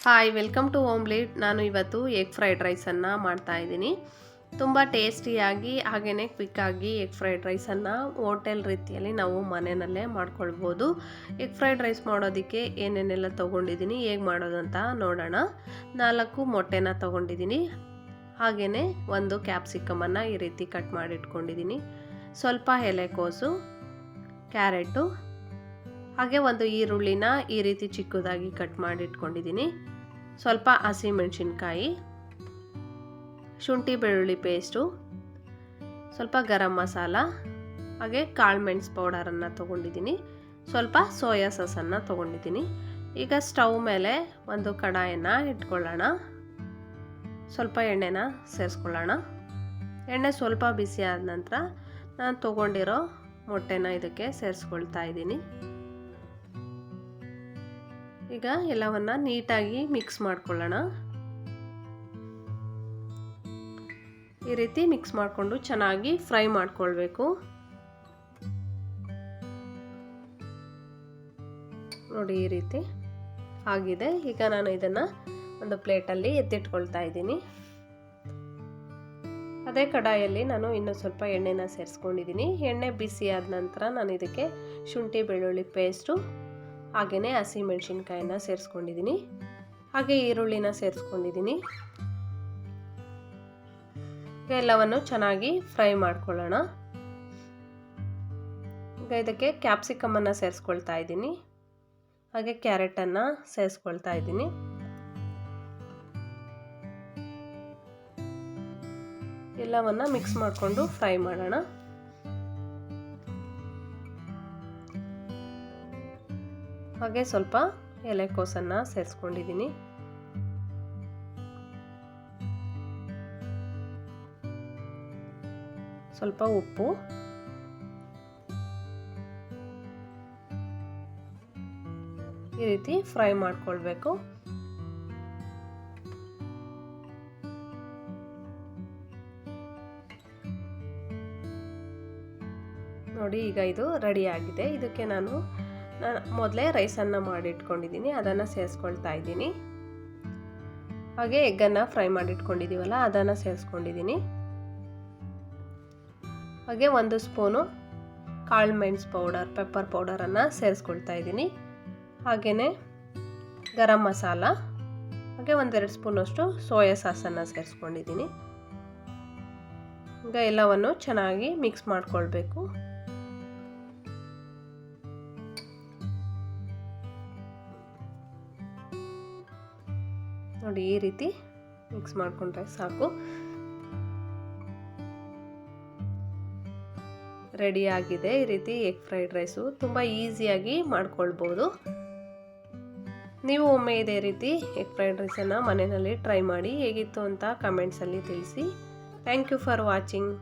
Hi, welcome to ಓಮ್ಲೇಟ್. ನಾನು ಇವತ್ತು egg fried ರೈಸನ್ನು ಮಾಡ್ತಾಯಿದ್ದೀನಿ. ತುಂಬ ಟೇಸ್ಟಿಯಾಗಿ ಹಾಗೆಯೇ ಕ್ವಿಕ್ಕಾಗಿ ಎಗ್ ಫ್ರೈಡ್ ರೈಸನ್ನು ಹೋಟೆಲ್ ರೀತಿಯಲ್ಲಿ ನಾವು ಮನೆಯಲ್ಲೇ ಮಾಡ್ಕೊಳ್ಬೋದು. ಎಗ್ ಫ್ರೈಡ್ ರೈಸ್ ಮಾಡೋದಕ್ಕೆ ಏನೇನೆಲ್ಲ ತೊಗೊಂಡಿದ್ದೀನಿ, ಹೇಗೆ ಮಾಡೋದು ಅಂತ ನೋಡೋಣ. 4 ಮೊಟ್ಟೆನ ತೊಗೊಂಡಿದ್ದೀನಿ. ಹಾಗೆಯೇ 1 ಕ್ಯಾಪ್ಸಿಕಮನ್ನು ಈ ರೀತಿ ಕಟ್ ಮಾಡಿ ಇಟ್ಕೊಂಡಿದ್ದೀನಿ. ಸ್ವಲ್ಪ ಎಲೆಕೋಸು, ಕ್ಯಾರೆಟು, ಹಾಗೆ 1 ಈರುಳ್ಳಿನ ಈ ರೀತಿ ಚಿಕ್ಕದಾಗಿ ಕಟ್ ಮಾಡಿ ಇಟ್ಕೊಂಡಿದ್ದೀನಿ. ಸ್ವಲ್ಪ ಹಸಿಮೆಣಸಿನ್ಕಾಯಿ, ಶುಂಠಿ ಬೆಳ್ಳುಳ್ಳಿ ಪೇಸ್ಟು, ಸ್ವಲ್ಪ ಗರಂ ಮಸಾಲ, ಹಾಗೆ ಕಾಳು ಮೆಣಸು ಪೌಡರನ್ನು ತೊಗೊಂಡಿದ್ದೀನಿ. ಸ್ವಲ್ಪ ಸೋಯಾ ಸಾಸನ್ನು ತೊಗೊಂಡಿದ್ದೀನಿ. ಈಗ ಸ್ಟವ್ ಮೇಲೆ ಒಂದು ಕಡಾಯನ್ನು ಇಟ್ಕೊಳ್ಳೋಣ. ಸ್ವಲ್ಪ ಎಣ್ಣೆನ ಸೇರಿಸ್ಕೊಳ್ಳೋಣ. ಎಣ್ಣೆ ಸ್ವಲ್ಪ ಬಿಸಿ ಆದ ನಂತರ ನಾನು ತೊಗೊಂಡಿರೋ ಮೊಟ್ಟೆನ ಇದಕ್ಕೆ ಸೇರಿಸ್ಕೊಳ್ತಾ ಇದ್ದೀನಿ. ಈಗ ಎಲ್ಲವನ್ನ ನೀಟಾಗಿ ಮಿಕ್ಸ್ ಮಾಡ್ಕೊಳ್ಳೋಣ. ಈ ರೀತಿ ಮಿಕ್ಸ್ ಮಾಡಿಕೊಂಡು ಚೆನ್ನಾಗಿ ಫ್ರೈ ಮಾಡ್ಕೊಳ್ಬೇಕು. ನೋಡಿ, ಈ ರೀತಿ ಆಗಿದೆ. ಈಗ ನಾನು ಇದನ್ನು ಒಂದು ಪ್ಲೇಟಲ್ಲಿ ಎತ್ತಿಟ್ಕೊಳ್ತಾ ಇದ್ದೀನಿ. ಅದೇ ಕಡಾಯಲ್ಲಿ ನಾನು ಇನ್ನೂ ಸ್ವಲ್ಪ ಎಣ್ಣೆನ ಸೇರಿಸ್ಕೊಂಡಿದ್ದೀನಿ. ಎಣ್ಣೆ ಬಿಸಿ ಆದ ನಂತರ ನಾನು ಇದಕ್ಕೆ ಶುಂಠಿ ಬೆಳ್ಳುಳ್ಳಿ ಪೇಸ್ಟು, ಹಾಗೆಯೇ ಹಸಿಮೆಣಸಿನ್ಕಾಯಿನ ಸೇರಿಸ್ಕೊಂಡಿದ್ದೀನಿ. ಹಾಗೆ ಈರುಳ್ಳಿನ ಸೇರಿಸ್ಕೊಂಡಿದ್ದೀನಿ. ಎಲ್ಲವನ್ನು ಚೆನ್ನಾಗಿ ಫ್ರೈ ಮಾಡ್ಕೊಳ್ಳೋಣ. ಈಗ ಇದಕ್ಕೆ ಕ್ಯಾಪ್ಸಿಕಮನ್ನು ಸೇರಿಸ್ಕೊಳ್ತಾ ಇದ್ದೀನಿ. ಹಾಗೆ ಕ್ಯಾರೆಟನ್ನು ಸೇರಿಸ್ಕೊಳ್ತಾ ಇದ್ದೀನಿ. ಎಲ್ಲವನ್ನು ಮಿಕ್ಸ್ ಮಾಡಿಕೊಂಡು ಫ್ರೈ ಮಾಡೋಣ. ಹಾಗೆ ಸ್ವಲ್ಪ ಎಲೆಕೋಸನ್ನು ಸೇರಿಸ್ಕೊಂಡಿದ್ದೀನಿ. ಸ್ವಲ್ಪ ಉಪ್ಪು, ಈ ರೀತಿ ಫ್ರೈ ಮಾಡ್ಕೊಳ್ಬೇಕು. ನೋಡಿ, ಈಗ ಇದು ರೆಡಿ ಆಗಿದೆ. ಇದಕ್ಕೆ ನಾನು ಮೊದಲೇ ರೈಸನ್ನು ಮಾಡಿಟ್ಕೊಂಡಿದ್ದೀನಿ, ಅದನ್ನು ಸೇರಿಸ್ಕೊಳ್ತಾ ಇದ್ದೀನಿ. ಹಾಗೆ ಎಗ್ಗನ್ನು ಫ್ರೈ ಮಾಡಿಟ್ಕೊಂಡಿದ್ದೀವಲ್ಲ, ಅದನ್ನು ಸೇರಿಸ್ಕೊಂಡಿದ್ದೀನಿ. ಹಾಗೆ 1 ಸ್ಪೂನು ಕಾಳು ಮೆಣಸು ಪೌಡರ್, ಪೆಪ್ಪರ್ ಪೌಡರನ್ನು ಸೇರಿಸ್ಕೊಳ್ತಾ ಇದ್ದೀನಿ. ಹಾಗೆಯೇ ಗರಂ ಮಸಾಲ, ಹಾಗೆ 1-2 ಸ್ಪೂನಷ್ಟು ಸೋಯಾ ಸಾಸನ್ನು ಸೇರಿಸ್ಕೊಂಡಿದ್ದೀನಿ. ಈಗ ಎಲ್ಲವನ್ನು ಚೆನ್ನಾಗಿ ಮಿಕ್ಸ್ ಮಾಡ್ಕೊಳ್ಬೇಕು. ನೋಡಿ, ಈ ರೀತಿ ಮಿಕ್ಸ್ ಮಾಡಿಕೊಂಡ್ರೆ ಸಾಕು. ರೆಡಿ ಆಗಿದೆ. ಈ ರೀತಿ ಎಗ್ ಫ್ರೈಡ್ ರೈಸು ತುಂಬ ಈಸಿಯಾಗಿ ಮಾಡ್ಕೊಳ್ಬೋದು. ನೀವು ಒಮ್ಮೆ ಇದೇ ರೀತಿ ಎಗ್ ಫ್ರೈಡ್ ರೈಸನ್ನು ಮನೆಯಲ್ಲಿ ಟ್ರೈ ಮಾಡಿ ಹೇಗಿತ್ತು ಅಂತ ಕಮೆಂಟ್ಸಲ್ಲಿ ತಿಳಿಸಿ. Thank you for watching.